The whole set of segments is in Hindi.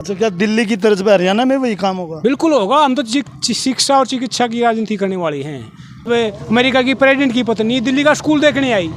अच्छा, क्या दिल्ली की तर्ज पे हरियाणा में वही काम होगा? बिल्कुल होगा। हम तो शिक्षा और चिकित्सा की राजनीति करने वाले हैं। वे अमेरिका की प्रेसिडेंट की पत्नी दिल्ली का स्कूल देखने आई,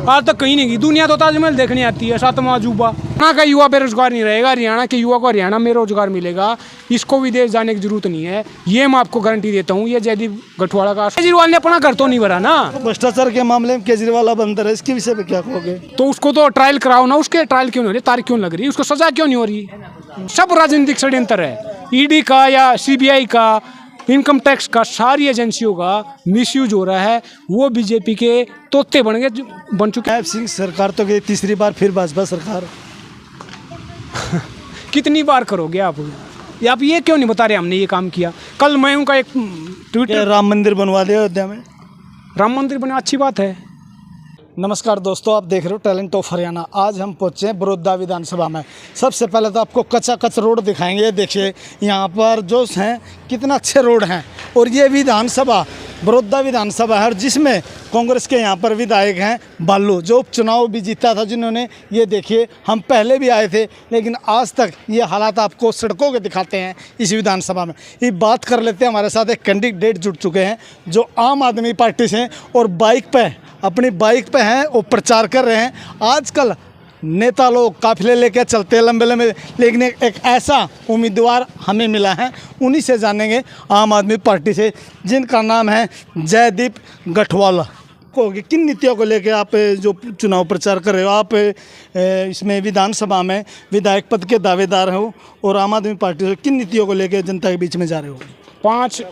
आज तक कहीं नहीं गई। दुनिया तो ताजमहल देखने आती है, सातवां अजूबा। हरियाणा का युवा बेरोजगार नहीं रहेगा, हरियाणा के युवा को हरियाणा में रोजगार मिलेगा। इसको विदेश जाने की जरूरत नहीं है, ये मैं आपको गारंटी देता हूँ। ये जयदीप गठवाड़ा का, केजरीवाल ने अपना घर तो नहीं भरा ना। भ्रष्टाचार के मामले में केजरीवाल अब अंदर है, इसके विषय पे क्या कहोगे? तो उसको तो ट्रायल कराओ ना। उसके ट्रायल क्यों नहीं हो रही, तारीख क्यों लग रही, उसको सजा क्यों नहीं हो रही? सब राजनीतिक षड्यंत्र है। ईडी का या सीबीआई का, इनकम टैक्स का, सारी एजेंसियों का मिसयूज हो रहा है। वो बीजेपी के तोते बन चुके हैं। सिंह सरकार तो गई तीसरी बार, फिर भाजपा सरकार। कितनी बार करोगे आप ये क्यों नहीं बता रहे हमने ये काम किया? कल मैं उनका एक ट्वीटर, राम मंदिर बनवा दिया अयोध्या में। राम मंदिर बना, अच्छी बात है। नमस्कार दोस्तों, आप देख रहे हो टैलेंट ऑफ हरियाणा। आज हम पहुंचे हैं बड़ौदा विधानसभा में। सबसे पहले तो आपको कच्चा कच रोड दिखाएंगे। ये देखिए यहाँ पर जो हैं कितना अच्छे रोड हैं। और ये विधानसभा बड़ौदा विधानसभा है, और जिसमें कांग्रेस के यहाँ पर विधायक हैं बालू, जो उपचुनाव भी जीता था, जिन्होंने, ये देखिए हम पहले भी आए थे, लेकिन आज तक ये हालात आपको सड़कों के दिखाते हैं इस विधानसभा में। ये बात कर लेते हैं, हमारे साथ एक कैंडिडेट जुड़ चुके हैं जो आम आदमी पार्टी से हैं और अपनी बाइक पे हैं और प्रचार कर रहे हैं। आजकल नेता लोग काफिले लेके चलते हैं लंबे लंबे, लेकिन एक ऐसा उम्मीदवार हमें मिला है, उन्हीं से जानेंगे आम आदमी पार्टी से, जिनका नाम है जयदीप गठवाला। किन नीतियों को लेके आप जो चुनाव प्रचार कर रहे हो? आप इसमें विधानसभा में विधायक पद के दावेदार हो और आम आदमी पार्टी से किन नीतियों को लेके जनता के बीच में जा रहे हो? 5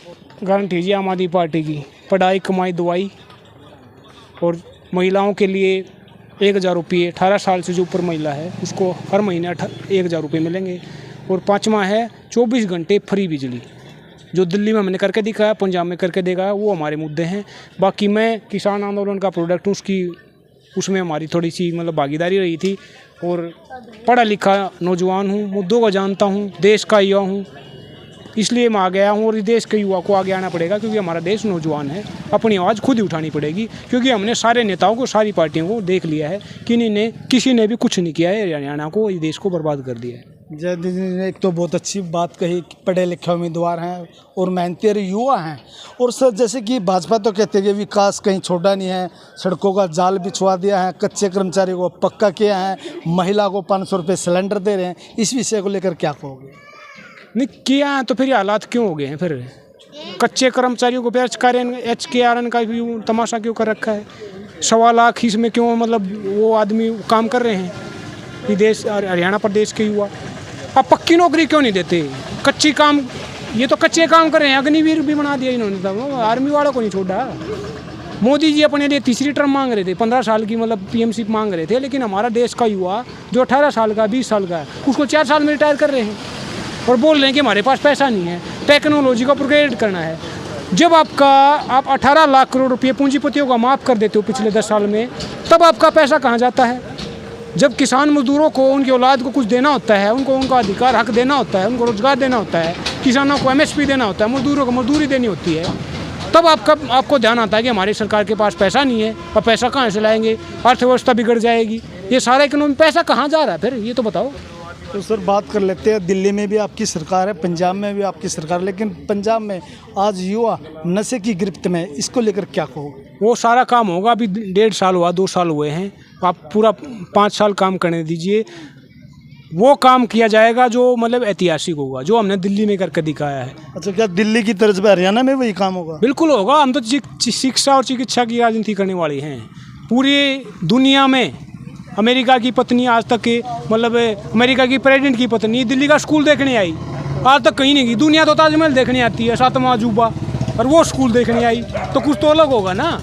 गारंटी जी आम आदमी पार्टी की। पढ़ाई, कमाई, दवाई, और महिलाओं के लिए 1000 रुपये। 18 साल से जो ऊपर महिला है उसको हर महीने 1000 रुपये मिलेंगे। और 5वां है 24 घंटे फ्री बिजली, जो दिल्ली में हमने करके दिखाया, पंजाब में करके देगा, वो हमारे मुद्दे हैं। बाकी मैं किसान आंदोलन का प्रोडक्ट हूँ, उसमें हमारी थोड़ी सी भागीदारी रही थी। और पढ़ा लिखा नौजवान हूँ, मुद्दों को जानता हूँ, देश का युवा हूँ, इसलिए मैं आ गया हूँ। और इस देश के युवा को आगे आना पड़ेगा, क्योंकि हमारा देश नौजवान है। अपनी आवाज़ खुद ही उठानी पड़ेगी, क्योंकि हमने सारे नेताओं को, सारी पार्टियों को देख लिया है कि किसी ने भी कुछ नहीं किया है, हरियाणा को, इस देश को बर्बाद कर दिया है। जयदीप जी ने एक तो बहुत अच्छी बात कही कि पढ़े लिखे उम्मीदवार हैं और मेहनती युवा हैं। और सर, जैसे कि भाजपा तो कहते हैं कि विकास कहीं छोड़ा नहीं है, सड़कों का जाल बिछवा दिया है, कच्चे कर्मचारी को पक्का किया है, महिला को 500 रुपये सिलेंडर दे रहे हैं, इस विषय को लेकर क्या कहोगे? नहीं किया है तो फिर हालात क्यों हो गए हैं? फिर कच्चे कर्मचारियों को HKRN का भी तमाशा क्यों कर रखा है? 1.25 लाख इसमें क्यों वो आदमी काम कर रहे हैं? ये देश, हरियाणा प्रदेश के युवा अब पक्की नौकरी क्यों नहीं देते? कच्ची काम, ये तो कच्चे काम कर रहे हैं। अग्निवीर भी बना दिया इन्होंने, तो आर्मी वालों को नहीं छोड़ा। मोदी जी अपने लिए तीसरी टर्म मांग रहे थे, 15 साल की PMC मांग रहे थे, लेकिन हमारा देश का युवा जो 18 साल का, 20 साल का है, उसको 4 साल में रिटायर कर रहे हैं और बोल रहे हैं कि हमारे पास पैसा नहीं है, टेक्नोलॉजी को अपग्रेड करना है। जब आप 18 लाख करोड़ रुपये पूंजीपतियों का माफ़ कर देते हो पिछले 10 साल में, तब आपका पैसा कहाँ जाता है? जब किसान मजदूरों को, उनकी औलाद को कुछ देना होता है, उनको उनका अधिकार हक देना होता है, उनको रोजगार देना होता है, किसानों को MSP देना होता है, मजदूरों को मजदूरी देनी होती है, तब आपको ध्यान आता है कि हमारी सरकार के पास पैसा नहीं है। और पैसा कहाँ से लाएंगे? अर्थव्यवस्था बिगड़ जाएगी। ये सारा इकोनॉमी पैसा कहाँ जा रहा है फिर, ये तो बताओ। तो सर, बात कर लेते हैं, दिल्ली में भी आपकी सरकार है, पंजाब में भी आपकी सरकार है, लेकिन पंजाब में आज युवा नशे की गिरफ्त में, इसको लेकर क्या कहोगे? वो सारा काम होगा। अभी 1.5 साल हुआ, 2 साल हुए हैं, आप पूरा 5 साल काम करने दीजिए। वो काम किया जाएगा जो ऐतिहासिक होगा, जो हमने दिल्ली में करके दिखाया है। अच्छा, क्या दिल्ली की तर्ज पे हरियाणा में वही काम होगा? बिल्कुल होगा। हम तो शिक्षा और चिकित्सा की राजनीति करने वाले हैं। पूरी दुनिया में अमेरिका की पत्नी, आज तक के अमेरिका की प्रेसिडेंट की पत्नी दिल्ली का स्कूल देखने आई, आज तक कहीं नहीं गई। दुनिया तो ताजमहल देखने आती है, सातवां अजूबा, और वो स्कूल देखने आई, तो कुछ तो अलग होगा ना।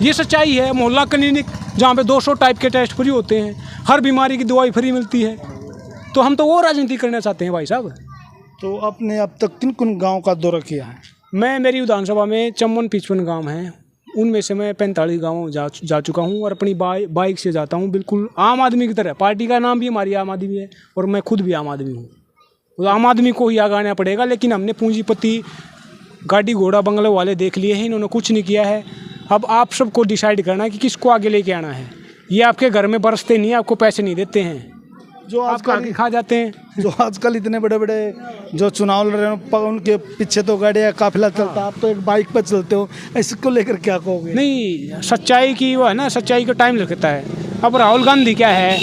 ये सच्चाई है। मोहल्ला क्लिनिक जहाँ पे 200 टाइप के टेस्ट फ्री होते हैं, हर बीमारी की दवाई फ्री मिलती है, तो हम तो वो राजनीति करना चाहते हैं भाई साहब। तो आपने अब तक किन किन गाँव का दौरा किया है? मेरी विधानसभा में 54-55 गाँव हैं, उनमें से मैं 45 गाँव जा चुका हूँ, और अपनी बाइक से जाता हूँ, बिल्कुल आम आदमी की तरह। पार्टी का नाम भी हमारी आम आदमी है, और मैं खुद भी आम आदमी हूँ। तो आम आदमी को ही आगे आना पड़ेगा। लेकिन हमने पूंजीपति, गाड़ी घोड़ा बंगले वाले देख लिए हैं, इन्होंने कुछ नहीं किया है। अब आप सबको डिसाइड करना है कि किसको आगे लेके आना है। ये आपके घर में बरसते नहीं, आपको पैसे नहीं देते हैं, जो आप आजकल आके खा जाते हैं। जो आजकल इतने बड़े बड़े जो चुनाव लड़ रहे हैं उनके पीछे तो गाड़ियाँ काफिला चलता है, आप तो एक बाइक पर चलते हो, इसको लेकर क्या कहोगे? नहीं, सच्चाई की वो है ना, सच्चाई का टाइम लगता है। अब राहुल गांधी क्या है,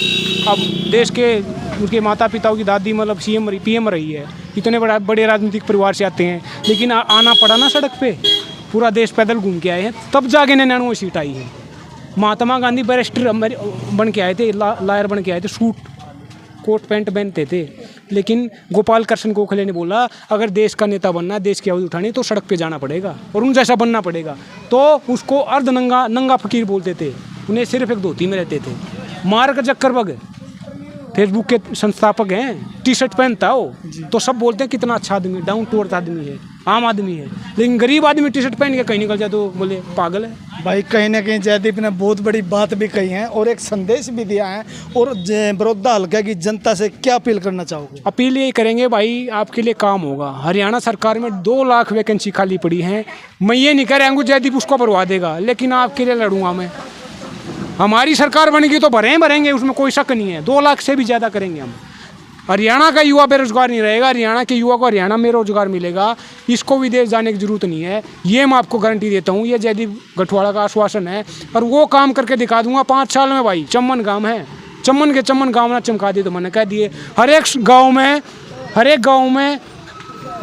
अब देश के उनके माता पिताओं की दादी मतलब पीएम रही है, इतने बड़े राजनीतिक परिवार से आते हैं, लेकिन आना पड़ा ना सड़क पे, पूरा देश पैदल घूम के आए हैं, तब जाके 99 सीट आई है। महात्मा गांधी बैरिस्टर बन के आए थे, लॉयर बन के आए थे, सूट कोट पैंट पहनते थे, लेकिन गोपाल कृष्ण गोखले ने बोला अगर देश का नेता बनना है, देश की आवाज़ उठानी तो सड़क पे जाना पड़ेगा और उन जैसा बनना पड़ेगा। तो उसको अर्ध नंगा फकीर बोलते थे, उन्हें सिर्फ एक धोती में रहते थे। मार्क जक्करबर्ग फेसबुक के संस्थापक हैं, टी शर्ट पहनता हो तो सब बोलते हैं कितना अच्छा आदमी, डाउन टू अर्थ आदमी है, आम आदमी है, लेकिन गरीब आदमी टी शर्ट पहन के कहीं निकल जाए तो बोले पागल है। भाई कहीं ना कहीं जयदीप ने बहुत बड़ी बात भी कही है और एक संदेश भी दिया है। और बड़ौदा हल्का की जनता से क्या अपील करना चाहोगे? अपील ये करेंगे भाई, आपके लिए काम होगा। हरियाणा सरकार में 2 लाख वैकेंसी खाली पड़ी हैं। मैं ये नहीं कह रहा हूँ जयदीप उसको भरवा देगा, लेकिन आपके लिए लड़ूंगा मैं। हमारी सरकार बनेगी तो भरेंगे, उसमें कोई शक नहीं है। 2 लाख से भी ज़्यादा करेंगे हम। हरियाणा का युवा बेरोजगार नहीं रहेगा, हरियाणा के युवा को हरियाणा में रोजगार मिलेगा, इसको विदेश जाने की जरूरत नहीं है, ये मैं आपको गारंटी देता हूँ। ये जयदीप गठवाड़ा का आश्वासन है और वो काम करके दिखा दूंगा 5 साल में। भाई चम्मन गांव है, चम्मन गांव ना चमका दिए तो मैंने कह दिए। हर एक गाँव में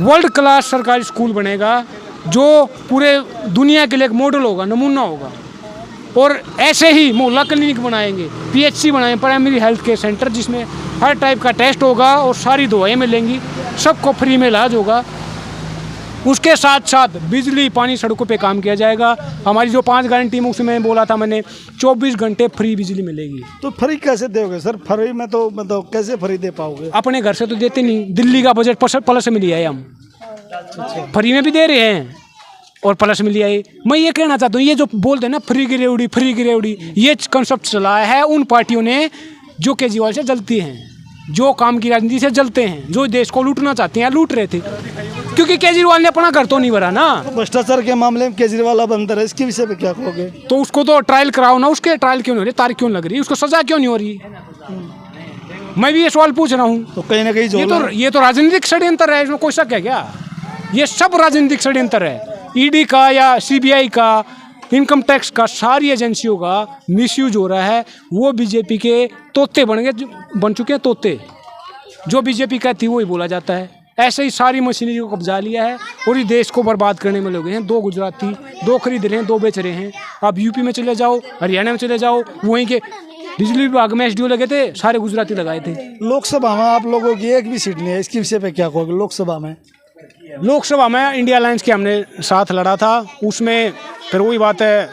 वर्ल्ड क्लास सरकारी स्कूल बनेगा जो पूरे दुनिया के लिए एक मॉडल होगा, नमूना होगा। और ऐसे ही मोहल्ला क्लिनिक बनाएंगे, PHC बनाएंगे, प्राइमरी हेल्थ केयर सेंटर, जिसमें हर टाइप का टेस्ट होगा और सारी दवाएं मिलेंगी, सबको फ्री में इलाज होगा। उसके साथ साथ बिजली पानी सड़कों पे काम किया जाएगा। हमारी जो 5 गारंटी में उसमें बोला था मैंने, 24 घंटे फ्री बिजली मिलेगी। तो फ्री कैसे दोगे सर? फ्री में तो मतलब कैसे फ्री दे पाओगे? अपने घर से तो देते नहीं, दिल्ली का बजट प्लस में लिया है हम, फ्री में भी दे रहे हैं और प्लस में लिया है। मैं ये कहना चाहता हूँ, ये जो बोलते हैं ना फ्री की रेवड़ी, ये कंसेप्ट चलाया है उन पार्टियों ने जो केजरीवाल से जलती हैं, जो काम की राजनीति से जलते हैं, जो देश को लूटना चाहते हैं, लूट रहे थे, क्योंकि केजरीवाल ने अपना घर तो नहीं भरा ना। भ्रष्टाचार के मामले में केजरीवाल अब अंदर है, इसके विषय पे क्या कहोगे? तो उसको तो ट्रायल कराओ ना, उसके ट्रायल क्यों नहीं हो रही, तारीख क्यों लग रही, उसको सजा क्यों नहीं हो रही? मैं भी ये सवाल पूछ रहा हूँ। तो कहीं ना कहीं ये तो राजनीतिक षड्यंत्र है, इसमें कोई शक है क्या? ये सब राजनीतिक षड्यंत्र है। ईडी का या CBI का, इनकम टैक्स का, सारी एजेंसियों का मिसयूज हो रहा है। वो बीजेपी के तोते बन चुके हैं, तोते। जो बीजेपी कहती है वही बोला जाता है। ऐसे ही सारी मशीनरी को कब्जा लिया है और इस देश को बर्बाद करने में लगे हैं। 2 गुजराती, 2 खरीद रहे हैं, 2 बेच रहे हैं। आप यूपी में चले जाओ, हरियाणा में चले जाओ, वहीं के बिजली विभाग में SDO लगे थे, सारे गुजराती लगाए थे। लोकसभा में आप लोगों की एक भी सीट नहीं है, इसके विषय पे क्या कहोगे? लोकसभा में इंडिया अलायंस के हमने साथ लड़ा था, उसमें फिर वही बात है,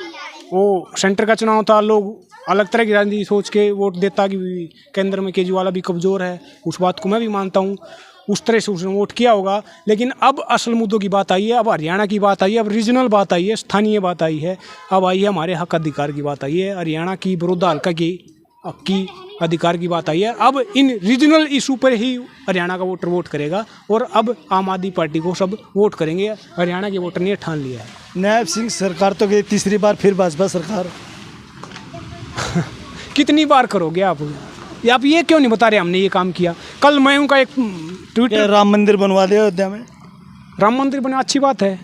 वो सेंटर का चुनाव था, लोग अलग तरह की राजनीति सोच के वोट देता कि केंद्र में केजरीवाल अभी कमज़ोर है। उस बात को मैं भी मानता हूँ, उस तरह से उसने वोट किया होगा। लेकिन अब असल मुद्दों की बात आई है, अब हरियाणा की बात आई है, अब रीजनल बात आई है, स्थानीय बात आई है, अब आई है हमारे हक अधिकार की बात आई है, हरियाणा की बड़ौदा हल्का की अधिकार की बात आई है। अब इन रीजनल इशू पर ही हरियाणा का वोटर वोट करेगा और अब आम आदमी पार्टी को सब वोट करेंगे। हरियाणा के वोटर ने ठान लिया है। नायब सिंह सरकार तो गई, तीसरी बार फिर भाजपा सरकार। कितनी बार करोगे आप ये क्यों नहीं बता रहे हमने ये काम किया? कल मैं उनका एक ट्वीट, राम मंदिर बनवा दिया अयोध्या में। राम मंदिर बना, अच्छी बात है,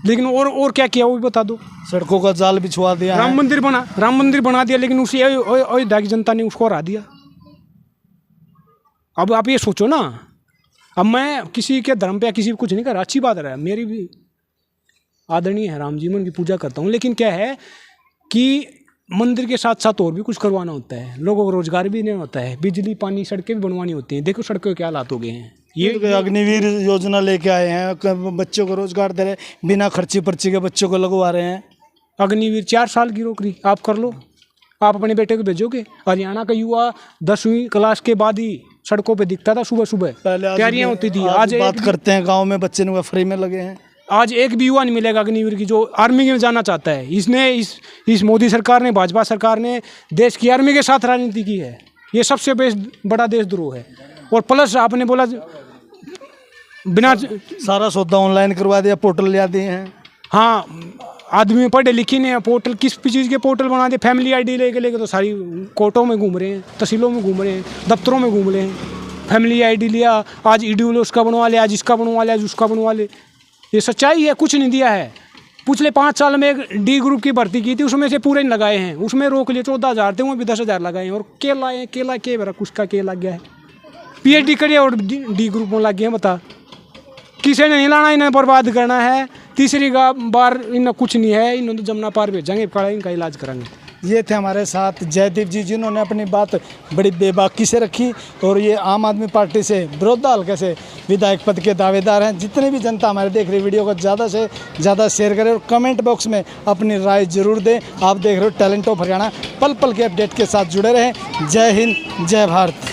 लेकिन और क्या किया वो भी बता दो। सड़कों का जाल बिछवा दिया, राम मंदिर बना दिया, लेकिन उसी अयोध्या की जनता ने उसको हरा दिया। अब आप ये सोचो ना, अब मैं किसी के धर्म पे या किसी पे कुछ नहीं कर रहा, अच्छी बात है, मेरी भी आदरणीय है, राम जी में उनकी पूजा करता हूँ, लेकिन क्या है कि मंदिर के साथ साथ और भी कुछ करवाना होता है, लोगों को रोजगार भी देना होता है, बिजली पानी सड़कें भी बनवानी होती हैं। देखो सड़कों के क्या हालात हो गए हैं। ये अग्निवीर योजना लेके आए हैं, बच्चों को रोजगार दे रहे, बिना खर्ची पर्ची के बच्चों को लगवा रहे हैं। अग्निवीर 4 साल की नौकरी आप कर लो, आप अपने बेटे को भेजोगे? हरियाणा का युवा 10वीं क्लास के बाद ही सड़कों पे दिखता था, सुबह तैयारियां होती थी। आज बात करते हैं गाँव में बच्चे ने फ्री में लगे हैं। आज एक भी युवा नहीं मिलेगा अग्निवीर की जो आर्मी में जाना चाहता है। इसने इस मोदी सरकार ने, भाजपा सरकार ने देश की आर्मी के साथ राजनीति की है। ये सबसे बड़ा देशद्रोह है। और प्लस आपने बोला बिना सारा सौदा ऑनलाइन करवा दिया, पोर्टल लिया दिए हैं। हाँ, आदमी पढ़े लिखे ने पोर्टल किस चीज़ के पोर्टल बना दे, फैमिली आईडी लेके तो सारी कोर्टों में घूम रहे हैं, तहसीलों में घूम रहे हैं, दफ्तरों में घूम रहे हैं। फैमिली आईडी लिया, आज ईडब्ल्यू उसका बनवा ले, आज इसका बनवा ले, आज उसका बनवा ले। ये सच्चाई है, कुछ नहीं दिया है। पिछले 5 साल में एक डी ग्रुप की भर्ती की थी, उसमें से पूरे नहीं लगाए हैं, उसमें रोक लिए 14,000 थे, वो भी 10,000 लगाए हैं। और के लाए, केला के बरा उसका के लग गया है, PhD करे और डी ग्रुप में लग गए हैं। बता किसी ने नहीं लाना, इन्हें बर्बाद करना है। तीसरी बार इन्हें कुछ नहीं है, इन्होंने तो जमुना पार भेजेंगे, इनका इलाज कराएंगे। ये थे हमारे साथ जयदीप जी, जिन्होंने अपनी बात बड़ी बेबाकी से रखी। और ये आम आदमी पार्टी से बड़ौदा हल्के से विधायक पद के दावेदार हैं। जितनी भी जनता हमारे देख रही वीडियो को ज़्यादा से ज़्यादा शेयर करें और कमेंट बॉक्स में अपनी राय जरूर दें। आप देख रहे हो टैलेंट ऑफ हरियाणा, पल पल के अपडेट के साथ जुड़े रहें। जय हिंद, जय भारत।